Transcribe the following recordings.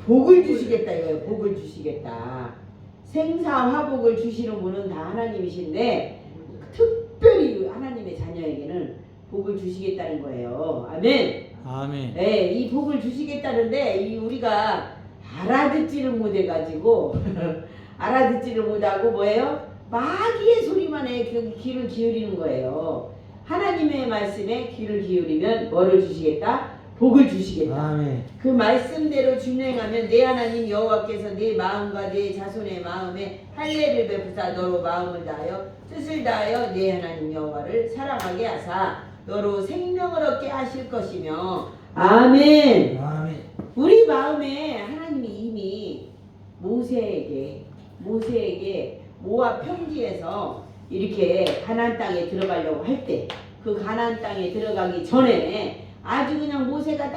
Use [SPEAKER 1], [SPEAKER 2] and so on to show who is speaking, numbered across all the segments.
[SPEAKER 1] 복을 주시겠다 이거예요. 복을 주시겠다. 생사화복을 주시는 분은 다 하나님이신데 특별히 하나님의 자녀에게는 복을 주시겠다는 거예요. 아멘.
[SPEAKER 2] 아멘.
[SPEAKER 1] 네, 이 복을 주시겠다는데 이 우리가 알아듣지를 못해가지고 알아듣지를 못하고 뭐예요? 마귀의 소리만 해 귀를 기울이는 거예요. 하나님의 말씀에 귀를 기울이면 뭐를 주시겠다? 복을 주시겠다.
[SPEAKER 2] 아멘.
[SPEAKER 1] 그 말씀대로 준행하면 내 하나님 여호와께서 내 마음과 내 자손의 마음에 할례를 베푸사 너로 마음을 다하여 뜻을 다하여 내 하나님 여호와를 사랑하게 하사 너로 생명을 얻게 하실 것이며 아멘.
[SPEAKER 2] 아멘.
[SPEAKER 1] 우리 마음에 하나님이 이미 모세에게 모압 평지에서 이렇게 가나안 땅에 들어가려고 할 때 그 가나안 땅에 들어가기 전에 아주 그냥 모세가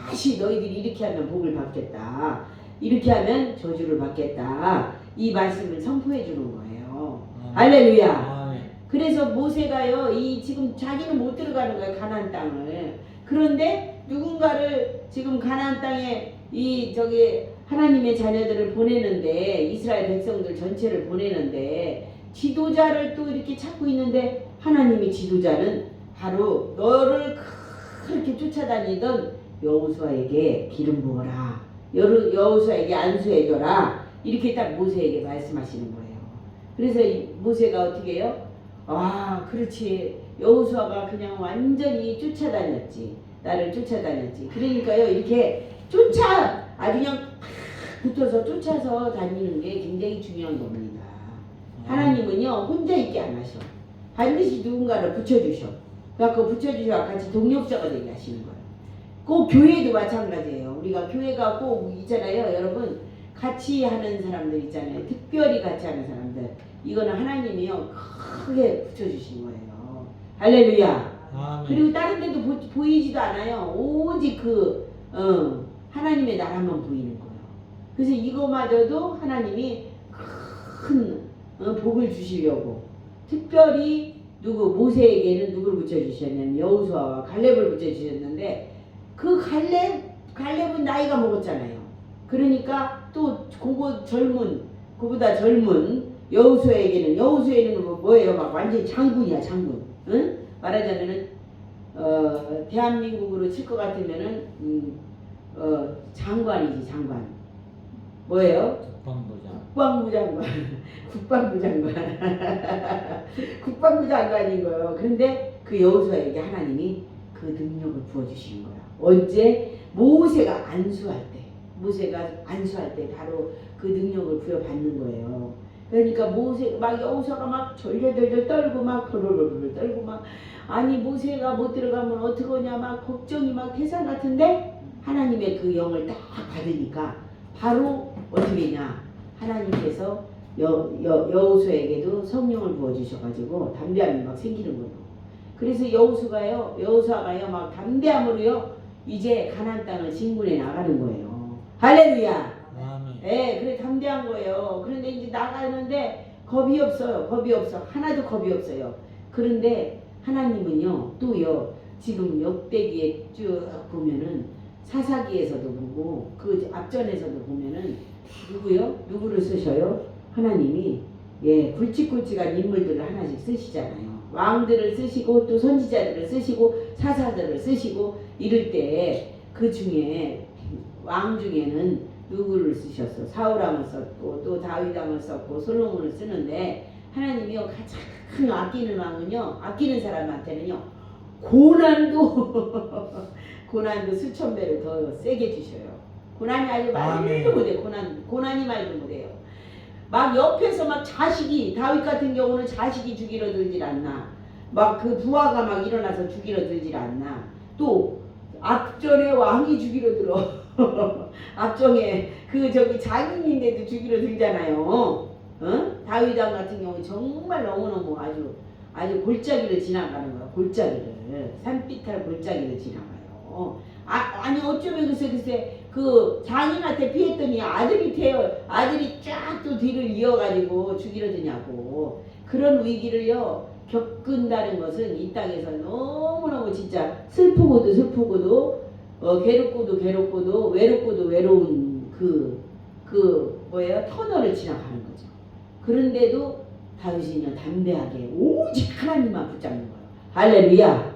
[SPEAKER 1] 다시 너희들이 이렇게 하면 복을 받겠다. 이렇게 하면 저주를 받겠다. 이 말씀을 선포해 주는 거예요. 할렐루야.
[SPEAKER 2] 아멘.
[SPEAKER 1] 그래서 모세가요, 이 지금 자기는 못 들어가는 거예요, 가나안 땅을. 그런데 누군가를 지금 가나안 땅에 이 저기 하나님의 자녀들을 보내는데 이스라엘 백성들 전체를 보내는데 지도자를 또 이렇게 찾고 있는데 하나님이 지도자는 바로 너를 그렇게 쫓아다니던 여호수아에게 기름 부어라. 여호수아에게 안수해줘라. 이렇게 딱 모세에게 말씀하시는 거예요. 그래서 모세가 어떻게 해요? 아, 그렇지. 여호수아가 그냥 완전히 쫓아다녔지. 나를 쫓아다녔지. 그러니까요, 이렇게 아주 그냥 붙어서 쫓아서 다니는 게 굉장히 중요한 겁니다. 하나님은요, 혼자 있게 안 하셔. 반드시 누군가를 붙여주셔. 그래갖고 붙여주셔 같이 동력자가 되게 하시는 거예요. 꼭 교회도 마찬가지예요. 우리가 교회가 꼭 있잖아요. 여러분, 같이 하는 사람들 있잖아요. 특별히 같이 하는 사람들. 이거는 하나님이요, 크게 붙여주신 거예요. 할렐루야.
[SPEAKER 2] 아멘.
[SPEAKER 1] 그리고 다른 데도 보이지도 않아요. 오직 하나님의 나라만 보이는 거예요. 그래서 이거마저도 하나님이 큰 복을 주시려고 특별히 모세에게는 누구를 붙여주셨냐면 여호수아와 갈렙을 붙여주셨는데 그 갈렙은 나이가 먹었잖아요. 그러니까 또 그보다 젊은 여호수아에게는 뭐예요? 막 완전히 장군이야, 장군. 응? 말하자면은 대한민국으로 칠 것 같으면은 장관이지, 장관. 뭐예요? 국방부 장관. 국방부 장관. 국방부 장관인 거예요. 그런데 그 여호수아에게 하나님이 그 능력을 부어주시는 거야. 언제? 모세가 안수할 때 바로 그 능력을 부여받는 거예요. 그러니까 여호수아가 막 절절절절 떨고 막 도로로로 떨고 막 아니 모세가 못 들어가면 어떡하냐 막 걱정이 막 태산 같은데 하나님의 그 영을 딱 받으니까 바로 어떻게 했냐 하나님께서 여호수아에게도 성령을 부어주셔가지고 담대함이 막 생기는 거예요. 그래서 여호수아가요 막 담대함으로요 이제 가나안 땅을 진군해 나가는 거예요. 할렐루야. 네, 그래 담대한 거예요. 그런데 이제 나가는데 겁이 없어요. 하나도 겁이 없어요. 그런데 하나님은요 또요 지금 역대기에 쭉 보면은 사사기에서도 보고 그 앞전에서도 보면은 누구를 쓰셔요? 하나님이 굵직굵직한 인물들을 하나씩 쓰시잖아요. 왕들을 쓰시고 또 선지자들을 쓰시고 사사들을 쓰시고 이럴 때 그 중에 왕 중에는 누구를 쓰셨어? 사울왕을 썼고 또 다윗왕을 썼고 솔로몬을 쓰는데 하나님이요 가장 아끼는 사람한테는요 고난도 수천 배를 더 세게 주셔요. 고난이 아주 말도 못해. 고난이 말도 못해요. 막 옆에서 막 다윗 같은 경우는 자식이 죽이러 들질 않나. 막 그 부하가 막 일어나서 죽이러 들질 않나. 또 앞전에 왕이 죽이러 들어. 앞전에 장인인데도 죽이러 들잖아요. 다윗왕 같은 경우 정말 너무너무 아주 골짜기를 지나가는 거야. 산비탈 골짜기를 지나가요. 아니 어쩌면 글쎄 그 장인한테 피했더니 아들이 쫙 또 뒤를 이어가지고 죽이려 드냐고. 그런 위기를요 겪는다는 것은 이 땅에서 너무너무 진짜 슬프고도 괴롭고도 외롭고도 외로운 뭐예요? 터널을 지나가는 거죠. 그런데도 다윗이요 담대하게 오직 하나님만 붙잡는 거예요. 할렐루야.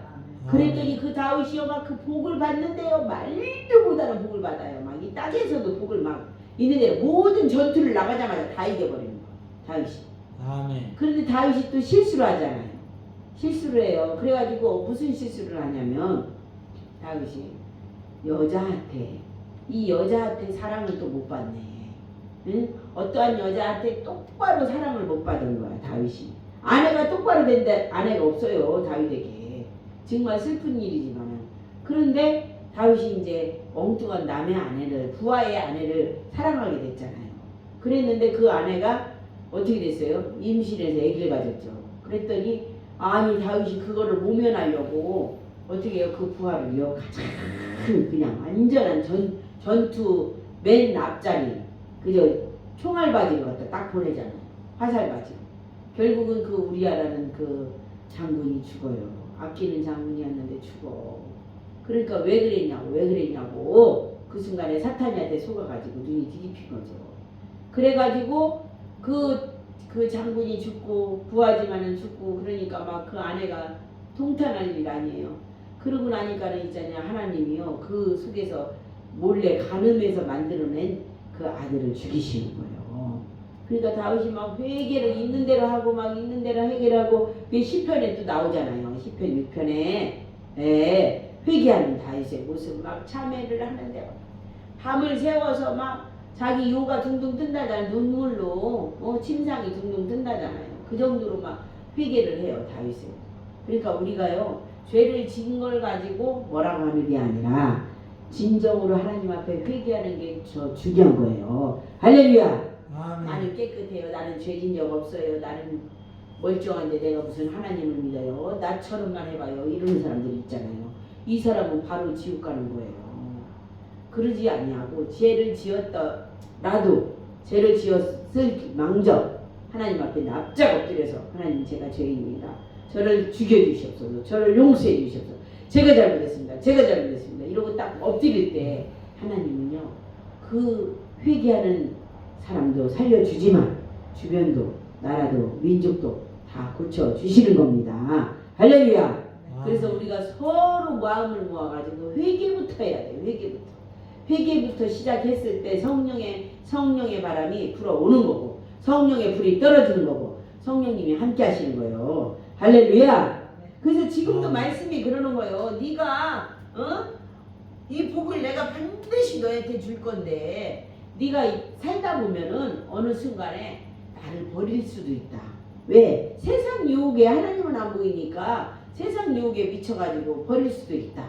[SPEAKER 1] 그랬더니 그 다윗이요 막 그 복을 받는데요 말도 못하는 복을 받아요. 막 이 땅에서도 복을 막 있는데 모든 전투를 나가자마자 다 이겨버리는 거예요. 다윗이.
[SPEAKER 2] 아멘.
[SPEAKER 1] 그런데 다윗이 또 실수를 하잖아요. 실수를 해요. 그래가지고 무슨 실수를 하냐면 다윗이 이 여자한테 사랑을 또 못 받네. 응? 어떠한 여자한테 똑바로 사랑을 못 받은 거야 다윗이. 아내가 똑바로 된데 아내가 없어요 다윗에게. 정말 슬픈 일이지만은. 그런데 다윗이 이제 엉뚱한 남의 아내를 부하의 아내를 사랑하게 됐잖아요. 그랬는데 그 아내가 어떻게 됐어요? 임신해서 아기를 가졌죠. 그랬더니 아니 다윗이 그거를 모면하려고 어떻게 해요? 그 부하를요 가장 그냥 완전한 전투 맨 앞자리 그저 총알바지로 갖다 딱 보내잖아요. 화살바지로. 결국은 그 우리아라는 그 장군이 죽어요. 아끼는 장군이었는데 죽어. 그러니까 왜 그랬냐고 그 순간에 사탄이한테 속아가지고 눈이 뒤집힌 거죠. 그래가지고 그 장군이 죽고 부하지만은 죽고 그러니까 막 그 아내가 통탄할 일 아니에요. 그러고 나니까는 있잖냐 하나님이요 그 속에서 몰래 간음해서 만들어낸 그 아들을 죽이시는 거예요. 그러니까 다윗이 막 회개를 있는 대로 하고 막 있는 대로 해결하고 그 시편에 또 나오잖아요. 시편 6편에 회개하는 다윗의 모습 막 참회를 하는데 밤을 새워서 막 자기 요가 둥둥 뜬다잖아요. 눈물로 침상이 둥둥 뜬다잖아요. 그 정도로 막 회개를 해요 다윗은. 그러니까 우리가요 죄를 지은 걸 가지고 뭐라고 하는 게 아니라 진정으로 하나님 앞에 회개하는 게 중요한 거예요. 할렐루야.
[SPEAKER 2] 아멘.
[SPEAKER 1] 나는 깨끗해요. 나는 죄진 적 없어요. 나는 멀쩡한데 내가 무슨 하나님을 믿어요. 나처럼만 해봐요. 이러는 사람들이 있잖아요. 이 사람은 바로 지옥 가는 거예요. 그러지 아니하고 죄를 지었다 나도 죄를 지었을 망정 하나님 앞에 납작 엎드려서 하나님 제가 죄인입니다. 저를 죽여주시옵소서. 저를 용서해 주시옵소서. 제가 잘못했습니다. 이러고 딱 엎드릴 때 하나님은요 그 회개하는 사람도 살려주지만 주변도 나라도 민족도 다 고쳐주시는 겁니다. 할렐루야. 그래서 우리가 서로 마음을 모아가지고 회개부터 해야 돼요. 회개부터 시작했을 때 성령의 바람이 불어오는 거고 성령의 불이 떨어지는 거고 성령님이 함께 하시는 거예요. 할렐루야. 그래서 지금도 말씀이 그러는 거예요. 네가 이 복을 내가 반드시 너한테 줄 건데 네가 살다 보면은 어느 순간에 나를 버릴 수도 있다. 왜? 세상 유혹에 하나님은 안 보이니까 세상 유혹에 미쳐가지고 버릴 수도 있다.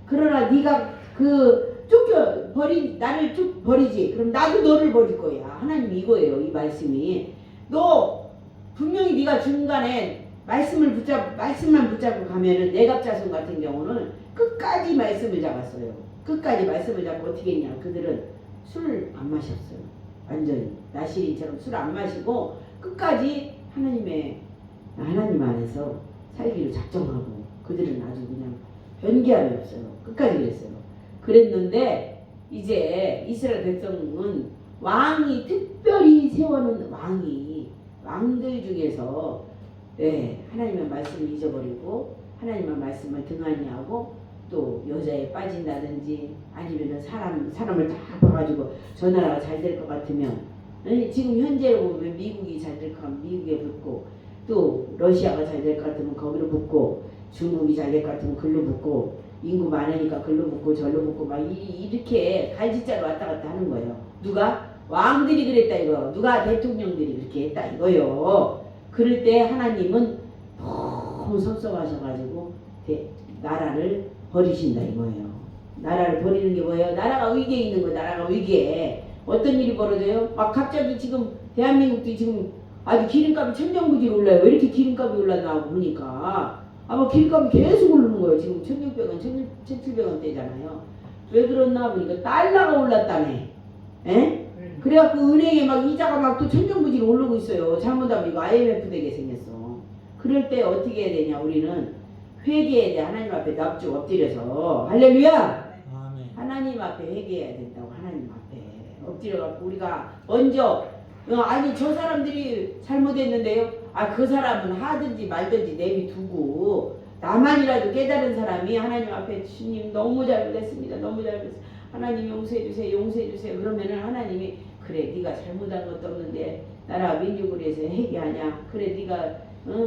[SPEAKER 1] 그러나 네가 나를 쭉 버리지. 그럼 나도 너를 버릴 거야. 하나님 이거예요. 이 말씀이. 너 분명히 네가 중간에 말씀만 붙잡고 가면은 내갑자손 같은 경우는 끝까지 말씀을 잡았어요. 끝까지 말씀을 잡고 어떻게 했냐. 그들은 술 안 마셨어요. 완전히 나시린처럼 술 안 마시고 끝까지 하나님 안에서 살기를 작정하고 그들은 아주 그냥 변개함이 없어요. 끝까지 그랬어요. 그랬는데 이제 이스라엘 백성은 왕이 특별히 세워놓은 왕들 중에서 하나님의 말씀을 잊어버리고 하나님의 말씀을 등한히 하고 또 여자에 빠진다든지 아니면은 사람을 다 봐가지고 저 나라가 잘 될 것 같으면 지금 현재로 보면 미국이 잘 될 것 같으면 미국에 붙고 또 러시아가 잘 될 것 같으면 거기로 붙고 중국이 잘 될 것 같으면 글로 붙고 인구 많으니까 글로 붙고 절로 붙고 막 이렇게 갈짓자로 왔다 갔다 하는 거예요. 누가? 왕들이 그랬다 이거. 누가? 대통령들이 그렇게 했다 이거요. 그럴 때 하나님은 너무 섭섭하셔가지고 나라를 버리신다 이거예요. 나라를 버리는 게 뭐예요? 나라가 위기에 있는 거예요. 나라가 위기에. 어떤 일이 벌어져요? 막 갑자기 지금 대한민국도 지금 아주 기름값이 천정부지로 올라요. 왜 이렇게 기름값이 올랐나 하고 보니까 아마 기름값이 계속 오르는 거예요. 지금 1,600원, 1,700원대잖아요. 왜 그렇나 보니까 달러가 올랐다네. 그래갖고 은행에 막 이자가 막 또 천정부지로 오르고 있어요. 잘못하면 이거 IMF 되게 생겼어. 그럴 때 어떻게 해야 되냐? 우리는 회개해야 돼. 하나님 앞에 납죽 엎드려서 할렐루야.
[SPEAKER 2] 아멘.
[SPEAKER 1] 하나님 앞에 회개해야 된다고. 하나님 앞에 엎드려갖고 우리가 먼저 아니 저 사람들이 잘못했는데요. 아 그 사람은 하든지 말든지 내비두고 나만이라도 깨달은 사람이 하나님 앞에 주님 너무 잘못했습니다. 너무 잘못했습니다. 하나님 용서해주세요. 용서해주세요. 그러면은 하나님이 그래 네가 잘못한 것도 없는데 나라 민족을 위해서 회개하냐. 그래 네가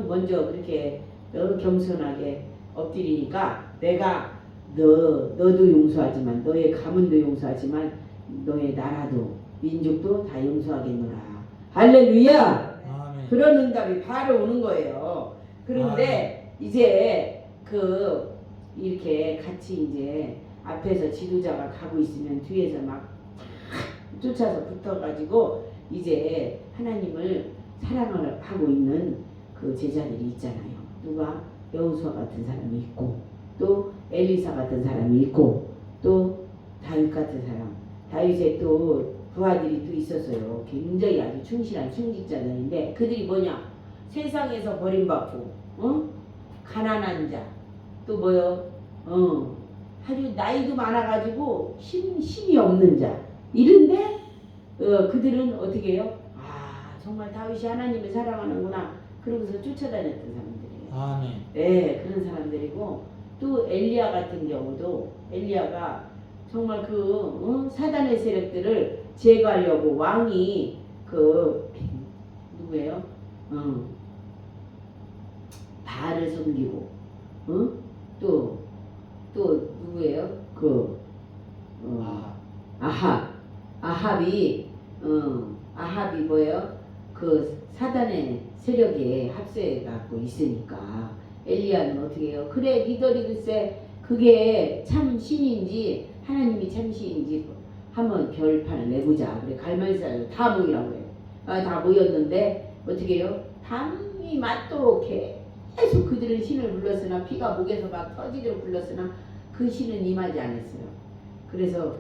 [SPEAKER 1] 먼저 그렇게 겸손하게 엎드리니까 내가 너도 용서하지만 너의 가문도 용서하지만 너의 나라도 민족도 다 용서하겠노라. 할렐루야.
[SPEAKER 2] 아멘.
[SPEAKER 1] 그런 응답이 바로 오는 거예요. 그런데 이제 이렇게 같이 이제 앞에서 지도자가 가고 있으면 뒤에서 막 쫓아서 붙어가지고 이제 하나님을 사랑을 하고 있는 그 제자들이 있잖아요. 누가 여호수아 같은 사람이 있고 또 엘리사 같은 사람이 있고 또 다윗 같은 사람. 다윗의 또 부하들이 또 있었어요. 굉장히 아주 충실한 충직자들인데 그들이 뭐냐? 세상에서 버림받고 가난한 자 또 뭐요? 아주 나이도 많아가지고 힘이 없는 자 이런데 그들은 어떻게 해요? 아 정말 다윗이 하나님을 사랑하는구나 그러면서 쫓아다녔던 사람들이에요.
[SPEAKER 2] 아멘.
[SPEAKER 1] 네 그런 사람들이고 또 엘리야 같은 경우도 엘리야가 정말 사단의 세력들을 제거하려고 왕이 누구예요? 바알을 섬기고 또 누구예요? 아합이 뭐예요? 그 사단의 세력에 합세해 갖고 있으니까 엘리야는 어떻게 해요? 그래 니들이 글쎄 그게 참 신인지 하나님이 참 신인지 한번 결판을 내보자. 그래 갈만리 사람들 다 모이라고 해요. 다 모였는데 어떻게 해요? 담이 맞도록 계속 그들은 신을 불렀으나 피가 목에서 막 터지도록 불렀으나 그 신은 임하지 않았어요. 그래서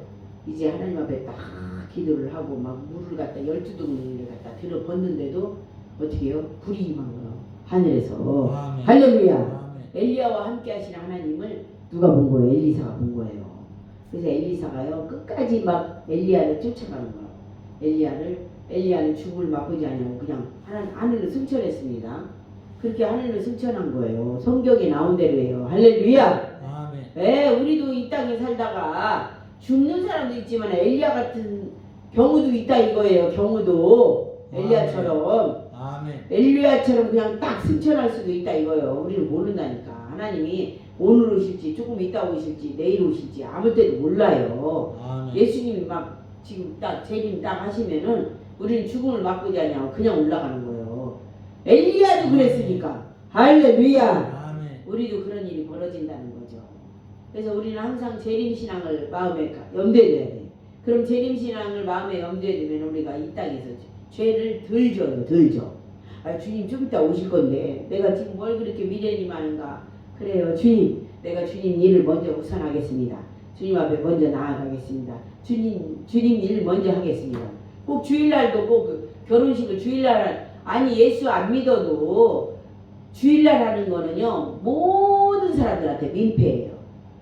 [SPEAKER 1] 이제 하나님 앞에 딱 기도를 하고 막 물을 갖다 12동이를 갖다 들어 붓는데도 어떻게 해요? 불이 임한 거예요. 하늘에서.
[SPEAKER 2] 아멘.
[SPEAKER 1] 할렐루야.
[SPEAKER 2] 아멘.
[SPEAKER 1] 엘리야와 함께 하시는 하나님을 누가 본 거예요? 엘리사가 본 거예요. 그래서 엘리사가요 끝까지 막 엘리야를 쫓아가는 거예요. 엘리야는 죽음을 맛보지 않냐고 그냥 하늘로 승천했습니다. 그렇게 하늘로 승천한 거예요. 성경에 나온 대로예요. 할렐루야.
[SPEAKER 2] 아멘.
[SPEAKER 1] 예, 우리도 이 땅에 살다가 죽는 사람도 있지만 엘리야 같은 경우도 있다 이거예요. 경우도 엘리야처럼.
[SPEAKER 2] 아멘.
[SPEAKER 1] 엘리야처럼 그냥 딱 승천할 수도 있다 이거예요. 우리는 모른다니까. 하나님이 오늘 오실지 조금 이따 오실지 내일 오실지 아무 때도 몰라요.
[SPEAKER 2] 아멘.
[SPEAKER 1] 예수님이 막 지금 딱 재림 딱 하시면은 우리는 죽음을 맛보지 않냐고 그냥 올라가는 거예요. 엘리야도 그랬으니까. 할렐루야.
[SPEAKER 2] 아멘.
[SPEAKER 1] 우리도 그런 일이 벌어진다는 거죠. 그래서 우리는 항상 재림신앙을 마음에 염두에 둬야 돼. 그럼 재림신앙을 마음에 염두에 두면 우리가 이 땅에서 죄를 덜 져요. 덜 져. 아 주님 좀 이따 오실 건데 내가 지금 뭘 그렇게 미련이 많은가. 그래요. 주님 내가 주님 일을 먼저 우선하겠습니다. 주님 앞에 먼저 나아가겠습니다. 주님 일 먼저 하겠습니다. 꼭 주일날도 꼭 결혼식을 주일날 아니 예수 안 믿어도 주일날 하는 거는요 모든 사람들한테 민폐예요.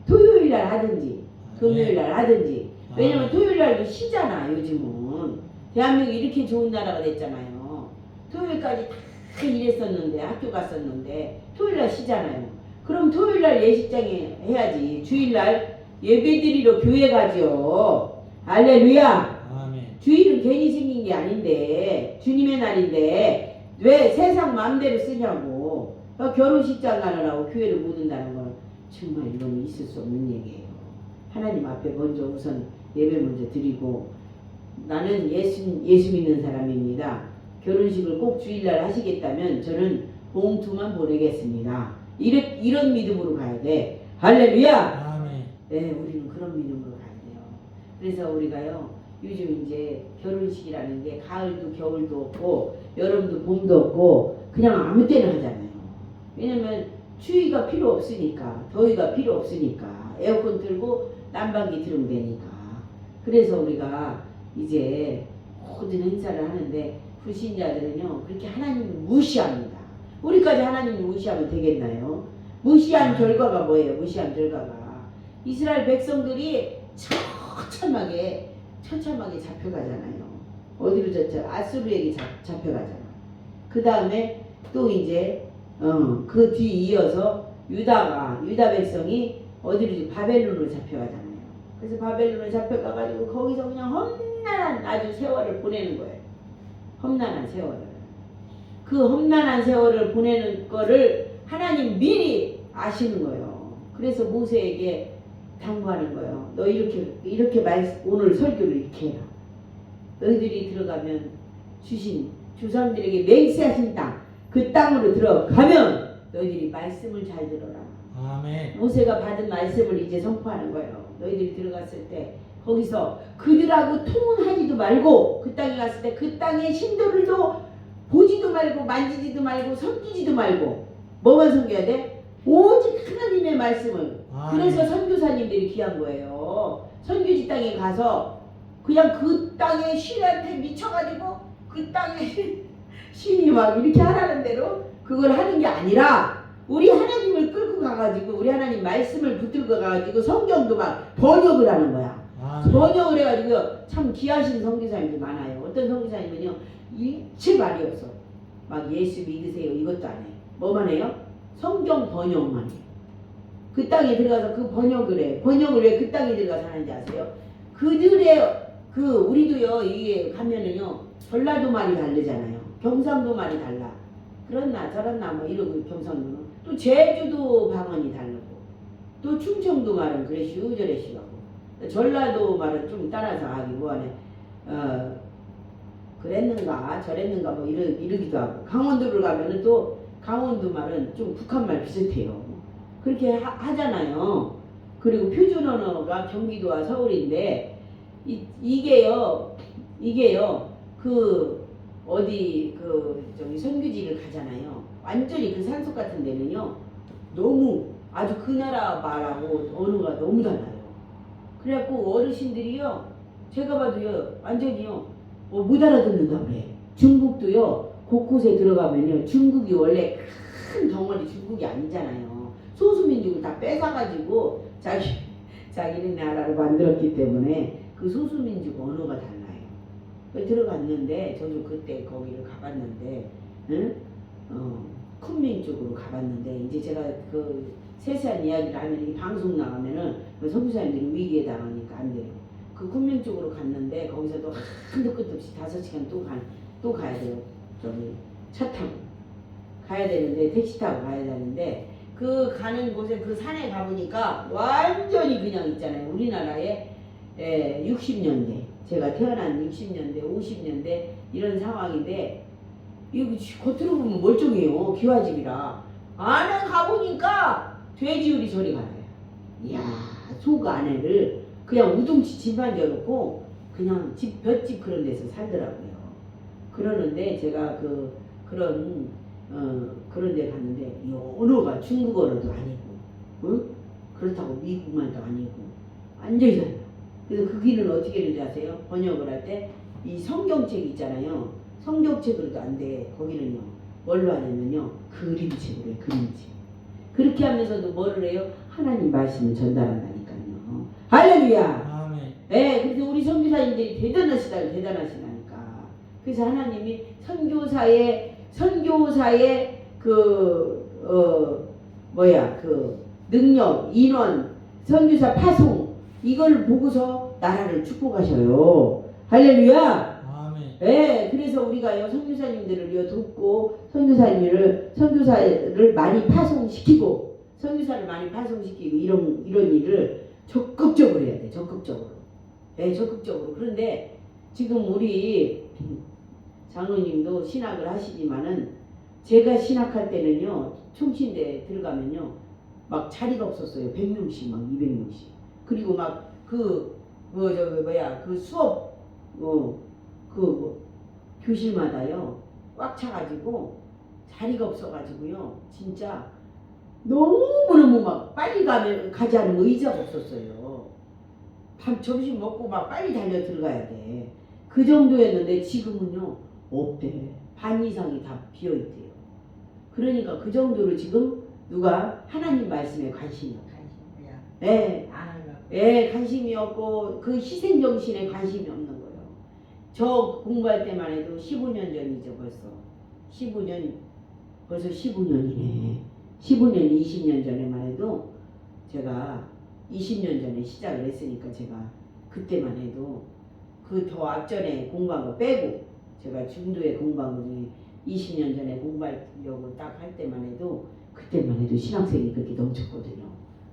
[SPEAKER 1] 토요일날 하든지 금요일날 하든지 왜냐면 토요일날도 쉬잖아. 요즘은 대한민국이 이렇게 좋은 나라가 됐잖아요. 토요일까지 다 일했었는데 학교 갔었는데 토요일날 쉬잖아요. 그럼 토요일날 예식장에 해야지. 주일날 예배드리러 교회 가죠. 할렐루야.
[SPEAKER 2] 아멘.
[SPEAKER 1] 주일은 괜히 생긴 게 아닌데 주님의 날인데 왜 세상 마음대로 쓰냐고. 결혼식장 가느라고 교회를 못 온다는 건 정말 이거는 있을 수 없는 얘기예요. 하나님 앞에 먼저 우선 예배 먼저 드리고 나는 예수 믿는 사람입니다. 결혼식을 꼭 주일날 하시겠다면 저는 봉투만 보내겠습니다. 이런 믿음으로 가야 돼. 할렐루야.
[SPEAKER 2] 아멘.
[SPEAKER 1] 네, 우리는 그런 믿음으로 가야 돼요. 그래서 우리가요 요즘 이제 결혼식이라는 게 가을도 겨울도 없고 여름도 봄도 없고 그냥 아무 때나 하잖아요. 왜냐면 추위가 필요 없으니까 더위가 필요 없으니까 에어컨 틀고 난방기 틀으면 되니까. 그래서 우리가 이제 모든 행사를 하는데 불신자들은요 그렇게 하나님을 무시합니다. 우리까지 하나님을 무시하면 되겠나요? 무시한 결과가 뭐예요? 무시한 결과가 이스라엘 백성들이 처참하게 처참하게 잡혀가잖아요. 어디로 졌죠? 아수르에게 잡혀가잖아. 그 다음에 또 이제 그 뒤 이어서 유다 백성이 어디로 바벨론으로 잡혀가잖아요. 그래서 바벨론으로 잡혀가가지고 거기서 그냥 험난한 아주 세월을 보내는 거예요. 험난한 세월을. 그 험난한 세월을 보내는 거를 하나님 미리 아시는 거예요. 그래서 모세에게 당부하는 거예요. 너 이렇게 오늘 설교를 이렇게 해라. 너희들이 들어가면 주신 조상들에게 맹세하신 땅, 그 땅으로 들어가면 너희들이 말씀을 잘 들어라.
[SPEAKER 2] 아멘.
[SPEAKER 1] 모세가 받은 말씀을 이제 선포하는 거예요. 너희들이 들어갔을 때 거기서 그들하고 통혼하지도 말고 그 땅에 갔을 때 그 땅의 신도들도 보지도 말고 만지지도 말고 섬기지도 말고 뭐만 섬겨야 돼? 오직 하나님의 말씀을. 그래서 선교사님들이 귀한 거예요. 선교지 땅에 가서 그냥 그 땅의 신한테 미쳐가지고 그 땅에 신이 막 이렇게 하라는 대로 그걸 하는 게 아니라 우리 하나님을 끌고 가가지고 우리 하나님 말씀을 붙들고 가가지고 성경도 막 번역을 하는 거야. 번역을 해가지고 참 귀하신 선교사님들 많아요. 어떤 선교사님은요 일체 말이 없어. 막 예수 믿으세요 이것도 안 해. 뭐만 해요? 성경 번역만 해. 그 땅에 들어가서 그 번역을 해. 번역을 왜 그 땅에 들어가서 하는지 아세요? 그들의 우리도요 이게 가면은요 전라도 말이 다르잖아요. 경상도 말이 달라. 그렇나 저렇나 뭐 이러고 경상도는 또 제주도 방언이 다르고 또 충청도 말은 그래시우 저래시우 하고 전라도 말은 좀 따라서 하기 뭐하네 그랬는가 저랬는가 뭐 이러기도 하고 강원도를 가면은 또 강원도 말은 좀 북한말 비슷해요. 그렇게 하잖아요. 그리고 표준 언어가 경기도와 서울인데 이게요 그 어디 저기 선교지를 가잖아요. 완전히 그 산속 같은 데는요 너무 아주 그 나라 말하고 언어가 너무 달라요. 그래갖고 어르신들이요 제가 봐도요 완전히요 못 알아듣는다 그래. 중국도요 곳곳에 들어가면요 중국이 원래 큰 덩어리 중국이 아니잖아요. 소수민족을 다 뺏어가지고 자기네 나라를 만들었기 때문에 그 소수민족 언어가 달라요. 들어갔는데 저도 그때 거기를 가봤는데 쿤민 쪽으로 가봤는데 이제 제가 그 세세한 이야기를 하면 이 방송 나가면은 선교사님들이 위기에 당하니까 안 돼요. 그 쿤민 쪽으로 갔는데 거기서도 한도 끝도 없이 5시간 또 가야 돼요. 저기 차 타고 가야 되는데 택시 타고 가야 되는데 그 가는 곳에 그 산에 가보니까 완전히 그냥 있잖아요. 우리나라에 60년대 제가 태어난 60년대 50년대 이런 상황인데 이거 겉으로 보면 멀쩡해요. 기와집이라 안에 가보니까 돼지우리 소리가 나요. 이야 속 안에를 그냥 우둥치 집만 져놓고 그냥 볏집 그런 데서 살더라고요. 그러는데 제가 그런 데 갔는데 이 언어가 중국 언어도 아니고 그렇다고 미국말도 아니고 완전히 달라. 그래서 그 길은 어떻게 되는지 아세요? 번역을 할 때 이 성경책 있잖아요. 성경책으로도 안 돼. 거기는요 뭘로 하냐면요 그림책으로 해. 그림책. 그렇게 하면서도 뭐를 해요? 하나님 말씀을 전달한다니까요. 할렐루야.
[SPEAKER 2] 아멘.
[SPEAKER 1] 네, 그래서 우리 선교사님들이 대단하시다니까. 그래서 하나님이 선교사의 능력, 인원, 선교사 파송 이걸 보고서 나라를 축복하셔요. 할렐루야.
[SPEAKER 2] 아멘.
[SPEAKER 1] 네, 그래서 우리가요 선교사님들을 돕고 선교사를 많이 파송시키고 선교사를 많이 파송시키고 이런 일을 적극적으로 해야 돼. 적극적으로. 네, 적극적으로. 그런데 지금 우리 장로님도 신학을 하시지만은 제가 신학할 때는요 총신대 들어가면요 막 자리가 없었어요. 100명씩 막 200명씩. 그리고 막 그 수업 교실마다요 꽉 차가지고 자리가 없어가지고요 진짜 너무너무 막 빨리 가지 않으면 의자가 없었어요. 점심 먹고 막 빨리 달려 들어가야 돼. 그 정도였는데 지금은요 없대. 반 이상이 다 비어있대요. 그러니까 그 정도로 지금 누가 하나님 말씀에 관심이 없어요. 네. 관심이 없고 그 희생 정신에 관심이 없는 거예요. 저 공부할 때만 해도 15년 전이죠 벌써. 15년 벌써 15년이네. 15년 20년 전에만 해도 제가 20년 전에 시작을 했으니까 제가 그때만 해도 그 더 앞전에 공부한 거 빼고 제가 중도에 공부한 거 중에 20년 전에 공부하려고 딱 할 때만 해도 그때만 해도 신학생이 그렇게 넘쳤거든요.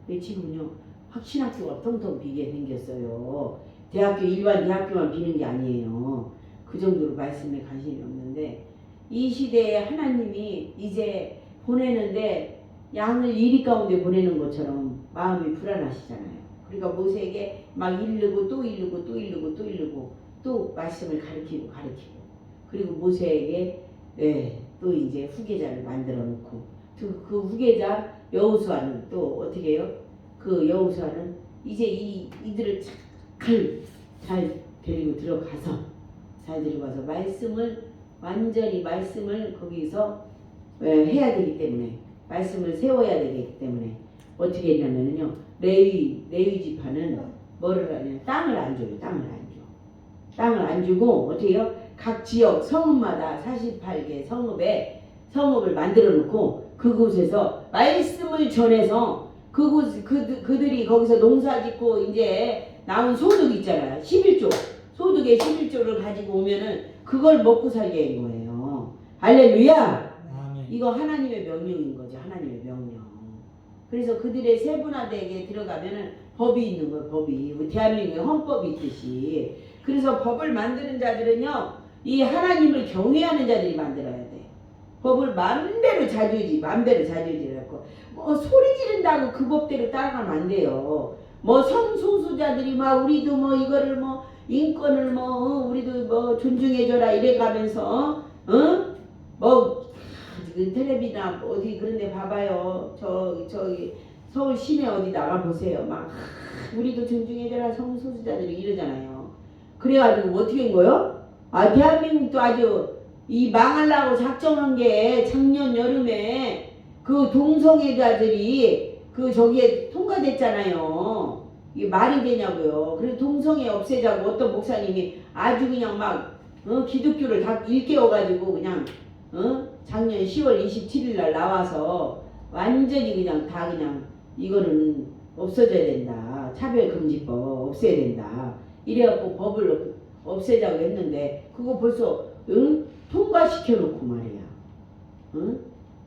[SPEAKER 1] 근데 지금은요 확 신학교가 텅텅 비게 생겼어요. 대학교 일반 대학교만 비는 게 아니에요. 그 정도로 말씀에 관심이 없는데 이 시대에 하나님이 이제 보내는데 양을 이리 가운데 보내는 것처럼 마음이 불안하시잖아요. 그러니까 모세에게 막 이르고 또 이르고 또 이르고 또 이르고 또 말씀을 가르치고 그리고 모세에게 또 이제 후계자를 만들어 놓고 그 후계자 여호수아는 또 어떻게 해요? 그 여호수아는 이제 이들을 잘 데리고 들어가서 말씀을 완전히 말씀을 거기서 해야 되기 때문에 말씀을 세워야 되기 때문에 어떻게 했냐면요 레위 지파는 뭐를 하냐 땅을 안 줘요. 땅을 안 주고 어떻게 해요? 각 지역 성읍마다 48개 성읍을 만들어 놓고 그곳에서 말씀을 전해서 그들이 거기서 농사 짓고 이제 나온 소득 있잖아요. 11조 소득의 11조를 가지고 오면은 그걸 먹고 살게 한 거예요. 할렐루야.
[SPEAKER 2] 아멘.
[SPEAKER 1] 이거 하나님의 명령인 거죠. 하나님의 명령. 그래서 그들의 세분화되게 들어가면은 법이 있는 거예요. 법이 대한민국의 헌법이 있듯이. 그래서 법을 만드는 자들은요 이 하나님을 경외하는 자들이 만들어야 돼. 법을 맘대로 자주지라고 뭐 소리 지른다고 그 법대로 따라가면 안 돼요. 뭐 성소수자들이 막 우리도 뭐 이거를 뭐 인권을 뭐 우리도 뭐 존중해줘라 이래가면서 뭐 텔레비나 어디 그런데 봐봐요. 저기 서울 시내 어디 나가 보세요. 막 우리도 존중해줘라 성소수자들이 이러잖아요. 그래가지고 어떻게 한 거요? 대한민국도 아주 이 망하려고 작정한 게 작년 여름에 그 동성애자들이 그 저기에 통과됐잖아요. 이게 말이 되냐고요. 그래서 동성애 없애자고 어떤 목사님이 아주 그냥 막 기독교를 다 일깨워가지고 그냥 작년 10월 27일 날 나와서 완전히 그냥 다 그냥 이거는 없어져야 된다. 차별금지법 없애야 된다. 이래갖고 법을 없애자고 했는데 그거 벌써 통과시켜놓고 말이야.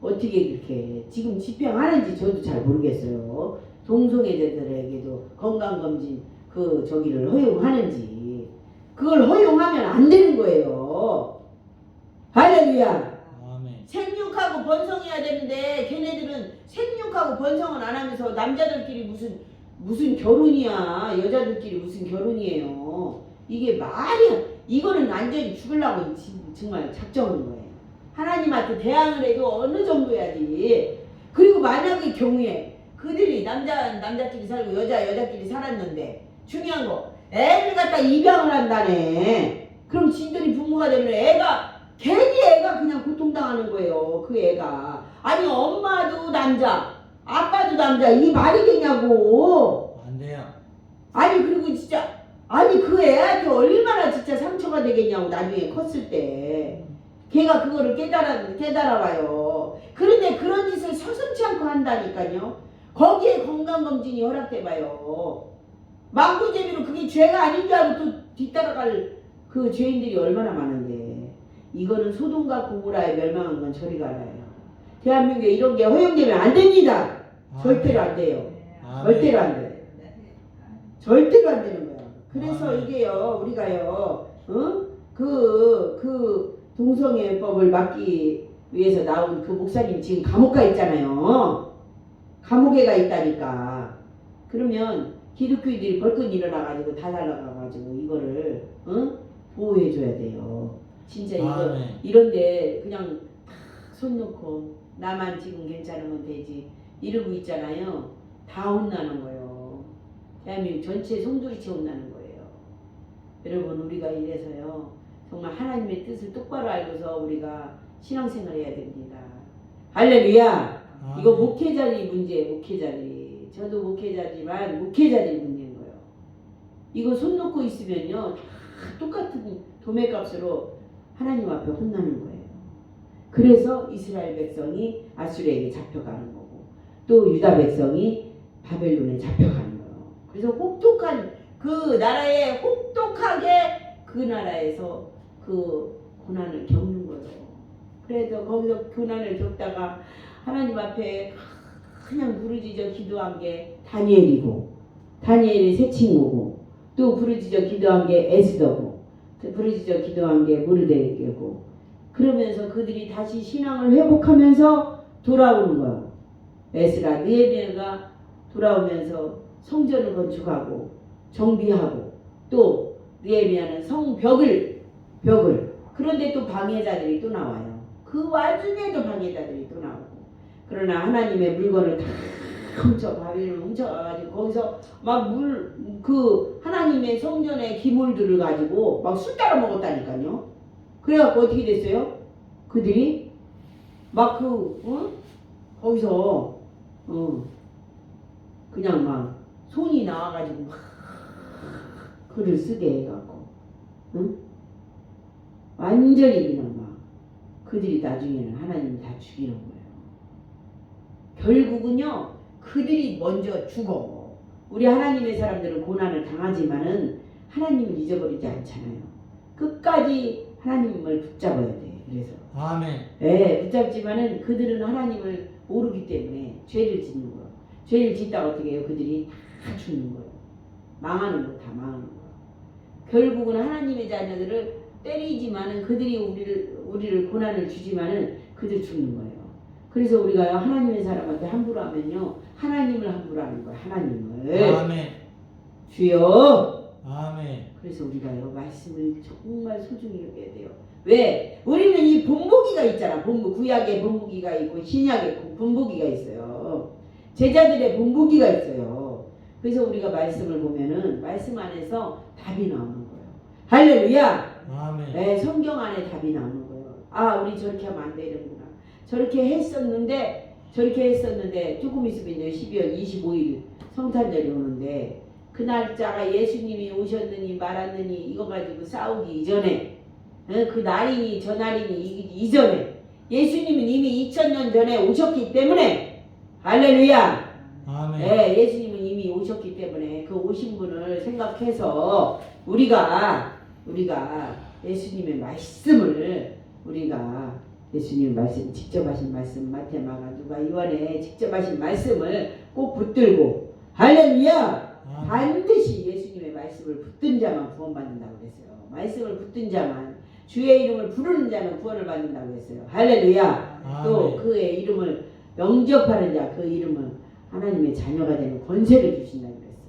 [SPEAKER 1] 어떻게 그렇게 지금 집행하는지 저도 잘 모르겠어요. 동성애자들에게도 건강검진 그 저기를 허용하는지 그걸 허용하면 안 되는 거예요. 할렐루야.
[SPEAKER 2] 아멘.
[SPEAKER 1] 생육하고 번성해야 되는데 걔네들은 생육하고 번성은 안 하면서 남자들끼리 무슨 결혼이야. 여자들끼리 무슨 결혼이에요. 이게 말이야. 이거는 완전히 죽으려고 정말 작정한 거예요. 하나님한테 대항을 해도 어느 정도 해야지. 그리고 만약의 경우에 그들이 남자끼리 살고 여자끼리 살았는데 중요한 거 애를 갖다 입양을 한다네. 그럼 진들이 부모가 되면 괜히 애가 그냥 고통당하는 거예요. 그 애가. 아니 엄마도 남자 아빠도 남자 이 말이 되냐고.
[SPEAKER 2] 안 돼요.
[SPEAKER 1] 아니 그리고 진짜 아니 그 애한테 얼마나 진짜 상처가 되겠냐고 나중에 컸을 때. 걔가 그거를 깨달아봐요. 그런데 그런 짓을 서슴지 않고 한다니까요. 거기에 건강검진이 허락돼봐요. 망부제비로 그게 죄가 아닌 줄 알고 또 뒤따라갈 그 죄인들이 얼마나 많은데. 이거는 소돔과 고모라에 멸망한 건 저리 가라요. 대한민국에 이런 게 허용되면 안 됩니다. 절대로 안 돼요. 절대로 안 돼요. 절대로 안 되는 거야. 그래서 이게요, 우리가요, 그 동성애법을 막기 위해서 나온 그 목사님 지금 감옥 가 있잖아요. 감옥에 가 있다니까. 그러면 기독교인들이 벌컥 일어나가지고 다 달라가가지고 이거를 보호해줘야 돼요. 진짜 이거 이런데 그냥 손 놓고 나만 지금 괜찮으면 되지 이러고 있잖아요. 다 혼나는 거예요. 대한민국 전체 송두리째 혼나는 거예요. 여러분 우리가 이래서요 정말 하나님의 뜻을 똑바로 알고서 우리가 신앙생활 해야 됩니다. 할렐루야. 이거 목회자들이 문제예요. 목회자들이. 저도 목회자지만 목회자들이 문제인 거예요. 이거 손 놓고 있으면요 다 똑같은 도매값으로 하나님 앞에 혼나는 거예요. 그래서 이스라엘 백성이 아수르에게 잡혀가는 거고 또 유다 백성이 바벨론에 잡혀가는 거예요. 그래서 혹독한 그 나라에 혹독하게 그 나라에서 그 고난을 겪는 거예요. 그래서 거기서 고난을 겪다가 하나님 앞에 그냥 부르짖어 기도한 게 다니엘이고 다니엘이 새 친구고 또 부르짖어 기도한 게 에스더고 부르짖어 기도한 게 모르드게고 그러면서 그들이 다시 신앙을 회복하면서 돌아오는 거예요. 에스라 느헤미야가 돌아오면서 성전을 건축하고 정비하고 또 느헤미야는 성벽을 그런데 또 방해자들이 또 나와요. 그 와중에도 방해자들이 또 나오고 그러나 하나님의 물건을 다 바벨론 훔쳐가가지고 거기서 막 그 하나님의 성전의 기물들을 가지고 막 술 따라 먹었다니까요. 그래갖고 어떻게 됐어요? 그들이 막 거기서 그냥 막 손이 나와가지고 막 글을 쓰게 해갖고 완전히 그냥 막 그들이 나중에는 하나님이 다 죽이는 거예요. 결국은요 그들이 먼저 죽어. 우리 하나님의 사람들은 고난을 당하지만은 하나님을 잊어버리지 않잖아요. 끝까지 하나님을 붙잡아야 돼. 그래서
[SPEAKER 2] 아멘.
[SPEAKER 1] 네, 붙잡지만은 그들은 하나님을 모르기 때문에 죄를 짓는 거예요. 죄를 짓다가 어떻게 해요? 그들이 다 죽는 거예요. 망하는 거 다 망하는 거예요. 결국은 하나님의 자녀들을 때리지만은 그들이 우리를 고난을 주지만은 그들 죽는 거예요. 그래서 우리가 하나님의 사람한테 함부로 하면요 하나님을 함부로 하는 거예요. 하나님을.
[SPEAKER 2] 아멘.
[SPEAKER 1] 주여.
[SPEAKER 2] 아멘.
[SPEAKER 1] 그래서 우리가요 말씀을 정말 소중히 여겨야 돼요. 왜? 우리는 이 본보기가 있잖아. 구약의 본보기가 있고 신약의 본보기가 있어요. 제자들의 본보기가 있어요. 그래서 우리가 말씀을 보면은 말씀 안에서 답이 나오는 거예요. 할렐루야.
[SPEAKER 2] 아멘.
[SPEAKER 1] 네, 성경 안에 답이 나오는 거예요. 아, 우리 저렇게 하면 안 되는구나. 저렇게 했었는데 조금 있으면 이제 12월 25일 성탄절이 오는데 그 날짜가 예수님이 오셨느니 말았느니 이거 가지고 싸우기 이전에 그 날이니 저 날이니 이전에 예수님은 이미 2000년 전에 오셨기 때문에 할렐루야.
[SPEAKER 2] 아멘.
[SPEAKER 1] 네, 예수님은 이미 오셨기 때문에 그 오신 분을 생각해서 우리가 예수님의 말씀을 예수님 말씀 직접 하신 말씀 마태 마가 누가 요한에 직접 하신 말씀을 꼭 붙들고 할렐루야. 반드시 예수님의 말씀을 붙든 자만 구원받는다고 그랬어요. 말씀을 붙든 자만 주의 이름을 부르는 자는 구원을 받는다고 했어요. 할렐루야. 또 그의 이름을 영접하는 자 그 이름은 하나님의 자녀가 되는 권세를 주신다고 그랬어요.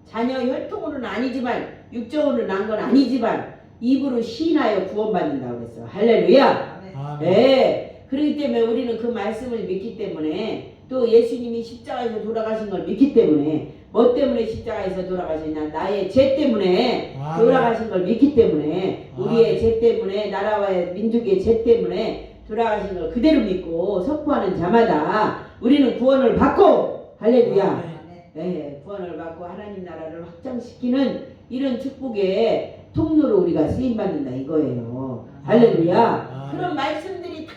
[SPEAKER 1] 자녀 혈통으로는 아니지만 육적으로 난 건 아니지만 입으로 시인하여 구원받는다고 그랬어요. 할렐루야. 네. 그렇기 때문에 우리는 그 말씀을 믿기 때문에 또 예수님이 십자가에서 돌아가신 걸 믿기 때문에 뭐 때문에 십자가에서 돌아가시냐 나의 죄 때문에 돌아가신 걸 믿기 때문에 우리의 죄 때문에 나라와 민족의 죄 때문에 돌아가신 걸 그대로 믿고 선포하는 자마다 우리는 구원을 받고 할렐루야. 네, 구원을 받고 하나님 나라를 확장시키는 이런 축복의 통로로 우리가 쓰임받는다 이거예요. 할렐루야. 그런 말씀들이 다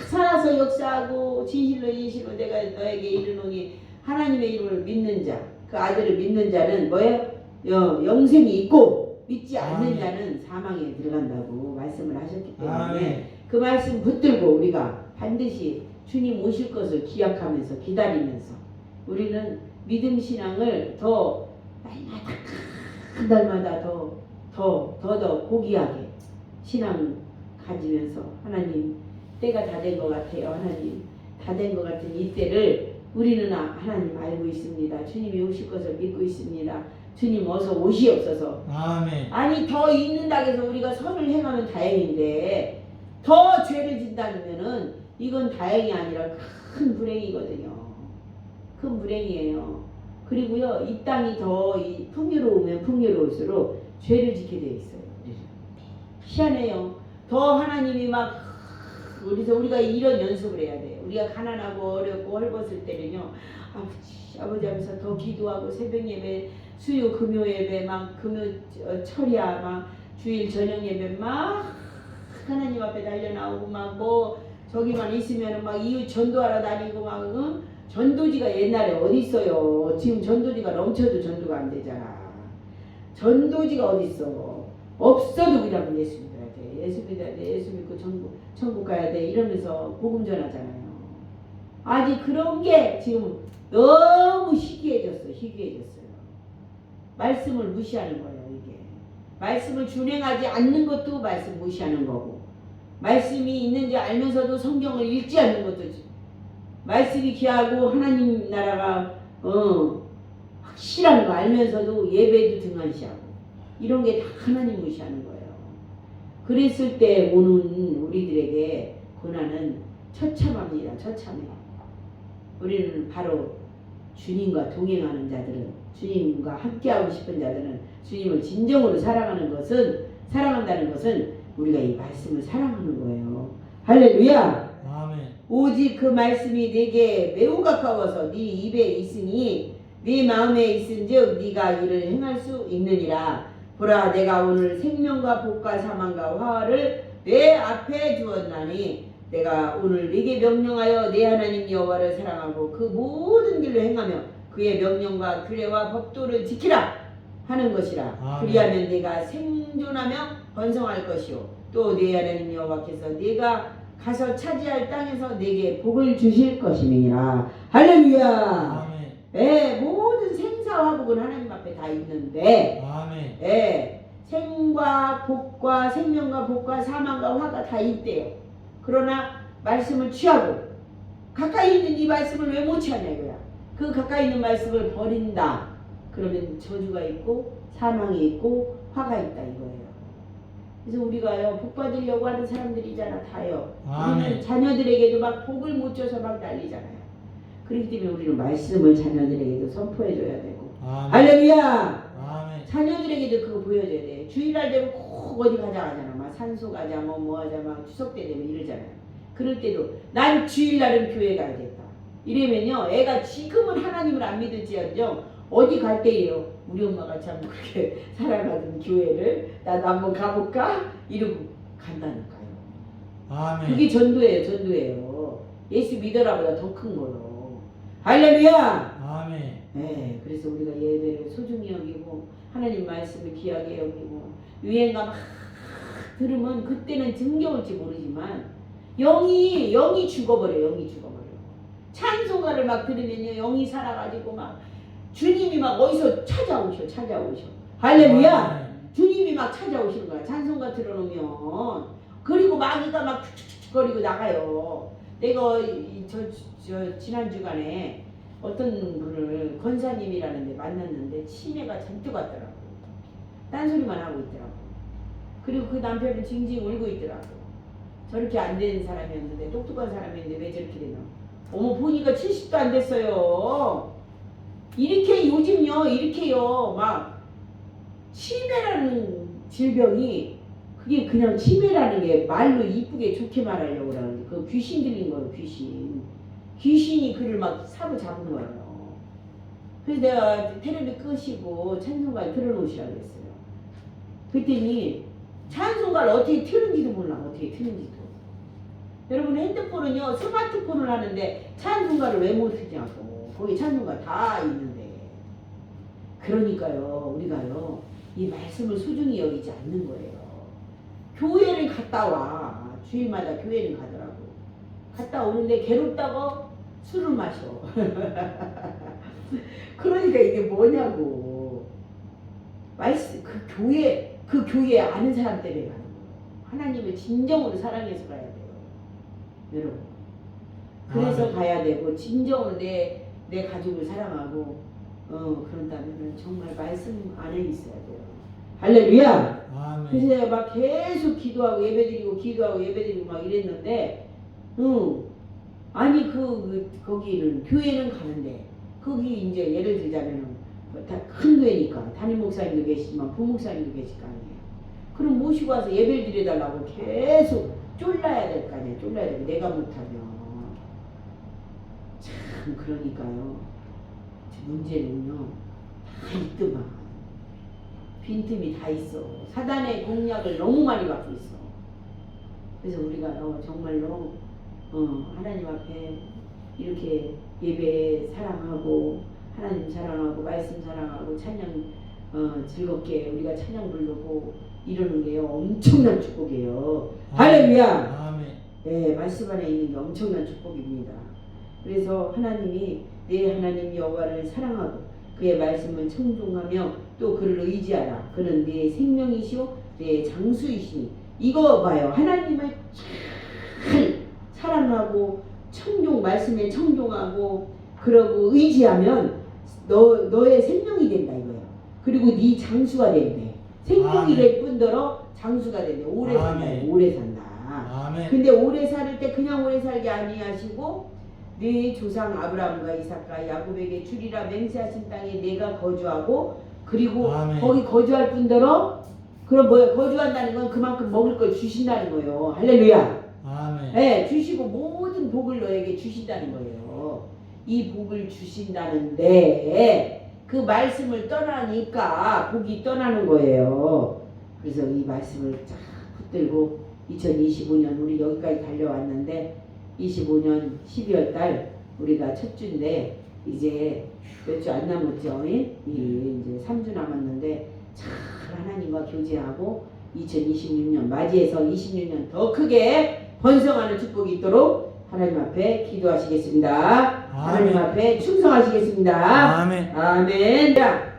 [SPEAKER 1] 살아서 역사하고 진실로 내가 너에게 이르노니 하나님의 이름을 믿는 자 그 아들을 믿는 자는 뭐예요? 영생이 있고 믿지 않는 자는 사망에 들어간다고 말씀을 하셨기 때문에 그 말씀 붙들고 우리가 반드시 주님 오실 것을 기약하면서 기다리면서 우리는 믿음 신앙을 더 날마다 한 달마다 더 고귀하게 신앙 가지면서 하나님 때가 다 된 것 같아요. 하나님 다 된 것 같은 이때를 우리는 하나님 알고 있습니다. 주님이 오실 것을 믿고 있습니다. 주님 어서 오시옵소서.
[SPEAKER 2] 아멘.
[SPEAKER 1] 아니 더 있는다고 해서 우리가 선을 행하면 다행인데 더 죄를 짓다면은 이건 다행이 아니라 큰 불행이거든요. 큰 불행이에요. 그리고요 이 땅이 더 풍요로우면 풍요로울수록 죄를 짓게 돼 있어요. 희한해요. 더 하나님이 막 우리가 이런 연습을 해야 돼요. 우리가 가난하고 어렵고 헐벗을 때는요, 아버지 하면서 더 기도하고 새벽 예배, 수요 금요 예배, 막 금요 철야, 막 주일 저녁 예배 막 하나님 앞에 달려 나오고 막 뭐 저기만 있으면은 막 이웃 전도하러 다니고 막 전도지가 옛날에 어디 있어요? 지금 전도지가 넘쳐도 전도가 안 되잖아. 전도지가 어디 있어? 없어도 그냥 예수 믿어야 돼. 예수 믿어야 돼. 예수 믿고 천국 가야 돼. 이러면서 복음 전하잖아요. 아직 그런 게 지금 너무 희귀해졌어요. 말씀을 무시하는 거예요, 이게. 말씀을 준행하지 않는 것도 말씀 무시하는 거고, 말씀이 있는지 알면서도 성경을 읽지 않는 것도, 말씀이 귀하고 하나님 나라가 확실한 거 알면서도 예배도 등한시하고, 이런 게 다 하나님 무시하는 거예요. 그랬을 때 오는 우리들에게 고난은 처참합니다. 처참해. 우리는 바로 주님과 동행하는 자들은, 주님과 함께하고 싶은 자들은, 주님을 진정으로 사랑한다는 것은 우리가 이 말씀을 사랑하는 거예요. 할렐루야.
[SPEAKER 2] 아멘.
[SPEAKER 1] 오직 그 말씀이 내게 매우 가까워서 네 입에 있으니 네 마음에 있은즉 네가 이를 행할 수 있느니라. 보라, 내가 오늘 생명과 복과 사망과 화를 내 앞에 두었나니 내가 오늘 네게 명령하여 내 하나님 여호와를 사랑하고 그 모든 길로 행하며 그의 명령과 규례와 법도를 지키라 하는 것이라.
[SPEAKER 2] 아멘.
[SPEAKER 1] 그리하면 네가 생존하며 번성할 것이요 또 내 하나님 여호와께서 네가 가서 차지할 땅에서 네게 복을 주실 것임이니라. 할렐루야.
[SPEAKER 2] 아멘.
[SPEAKER 1] 예, 모든 생사화복은 하나님 앞에 다 있는데,
[SPEAKER 2] 아멘.
[SPEAKER 1] 예, 생과 복과 생명과 복과 사망과 화가 다 있대요. 그러나 말씀을 취하고 가까이 있는 이 말씀을 왜 못 취하냐 이거야. 그 가까이 있는 말씀을 버린다. 그러면 저주가 있고 사망이 있고 화가 있다 이거예요. 그래서 우리가요, 복 받으려고 하는 사람들이잖아, 다요. 우리는 자녀들에게도 막 복을 못 줘서 막 난리잖아요. 그렇기 때문에 우리는 말씀을 자녀들에게도 선포해줘야 되고.
[SPEAKER 2] 아멘.
[SPEAKER 1] 할렐루야.
[SPEAKER 2] 아멘.
[SPEAKER 1] 자녀들에게도 그거 보여줘야 돼. 주일날 되면 꼭 어디 가자 하잖아. 막 산소 가자, 뭐 하자, 막 추석 때 되면 이러잖아요. 그럴 때도 난 주일날은 교회 가야겠다. 이러면요, 애가 지금은 하나님을 안 믿을지언정 어디 갈 때예요. 우리 엄마가 참 그렇게 살아가던 교회를 나도 한번 가볼까? 이러고 간다니까요.
[SPEAKER 2] 아멘.
[SPEAKER 1] 그게 전도예요. 예수 믿어라보다 더 큰 거요. 할렐루야.
[SPEAKER 2] 아멘.
[SPEAKER 1] 네, 그래서 우리가 예배를 소중히 여기고 하나님 말씀을 귀하게 여기고 유행가 막 들으면 그때는 정겨울지 모르지만 영이 죽어버려. 찬송가를 막 들으면요, 영이 살아가지고 막 주님이 막 어디서 찾아오셔. 할렐루야. 주님이 막 찾아오시는 거야. 찬송가 틀어놓으면. 그리고 마귀가 막 축축축거리고 나가요. 내가 지난 주간에 어떤 분을 권사님이라는 데 만났는데 치매가 잔뜩 왔더라고. 딴소리만 하고 있더라고. 그리고 그 남편은 징징 울고 있더라고. 저렇게 안 되는 사람이었는데, 똑똑한 사람이었는데 왜 저렇게 되나. 어머, 보니까 70도 안 됐어요. 이렇게요. 막 치매라는 질병이, 그게 그냥 치매라는 게 말로 이쁘게 좋게 말하려고 그러는데 그 귀신 들린 거예요. 귀신이 그를 막 사로잡은 거예요. 그래서 내가 텔레비 끄시고 찬송가를 틀어놓으시라고 했어요. 그랬더니 찬송가를 어떻게 틀는지도 몰라. 여러분, 핸드폰은요, 스마트폰을 하는데 찬송가를 왜 못 틀냐고. 거기 찬송가 다 있는데. 그러니까요, 우리가요, 이 말씀을 소중히 여기지 않는 거예요. 교회를 갔다 와. 주일마다 교회를 가더라고. 갔다 오는데 괴롭다고 술을 마셔. 그러니까 이게 뭐냐고. 그 교회 아는 사람 때문에 가는 거예요. 하나님을 진정으로 사랑해서 가야 돼요. 여러분. 그래서 가야 되고, 진정으로 내 가족을 사랑하고, 그런다면 정말 말씀 안에 있어야 돼요. 할렐루야!
[SPEAKER 2] 아멘.
[SPEAKER 1] 그래서 내가 막 계속 기도하고 예배드리고 막 이랬는데, 아니, 거기는, 교회는 가는데, 거기 이제 예를 들자면은, 큰 교회니까, 담임 목사님도 계시지만, 부목사님도 계실 거 아니에요. 그럼 모시고 와서 예배를 드려달라고 계속 쫄라야 될 거 아니에요. 내가 못하면. 참 그러니까요. 문제는요 다 있더만 빈틈이 다 있어. 사단의 공략을 너무 많이 받고 있어. 그래서 우리가요 정말로 하나님 앞에 이렇게 예배 사랑하고 하나님 사랑하고 말씀 사랑하고 찬양 즐겁게 우리가 찬양 부르고 이러는 게요 엄청난 축복이에요. 할렐루야.
[SPEAKER 2] 아멘.
[SPEAKER 1] 네, 말씀 안에 있는 게 엄청난 축복입니다. 그래서 하나님이 내 하나님 여호와를 사랑하고 그의 말씀을 청종하며 또 그를 의지하라. 그는 내 생명이시오 내 장수이시니. 이거 봐요. 하나님을 잘 사랑하고 말씀에 청종하고 그러고 의지하면 너의 생명이 된다 이거예요. 그리고 네 장수가 된대. 생명이 될 뿐더러 장수가 된대. 오래 산다. 오래 산다.
[SPEAKER 2] 아멘.
[SPEAKER 1] 근데 오래 살 때 그냥 오래 살게 아니하시고 네 조상 아브라함과 이삭과 야곱에게 주리라 맹세하신 땅에 내가 거주하고 그리고
[SPEAKER 2] 아멘.
[SPEAKER 1] 거기 거주할 뿐더러 그럼 뭐예요? 거주한다는 건 그만큼 먹을 걸 주신다는 거예요. 할렐루야.
[SPEAKER 2] 아멘.
[SPEAKER 1] 네, 주시고 모든 복을 너에게 주신다는 거예요. 이 복을 주신다는데 그 말씀을 떠나니까 복이 떠나는 거예요. 그래서 이 말씀을 쫙 붙들고 2025년 우리 여기까지 달려왔는데 25년 12월 달 우리가 첫 주인데 이제 몇 주 안 남았죠. 이제 3주 남았는데 잘 하나님과 교제하고 2026년 맞이해서 26년 더 크게 번성하는 축복이 있도록 하나님 앞에 기도하시겠습니다.
[SPEAKER 2] 아멘.
[SPEAKER 1] 하나님 앞에 충성하시겠습니다.
[SPEAKER 2] 아멘.
[SPEAKER 1] 아멘. 자,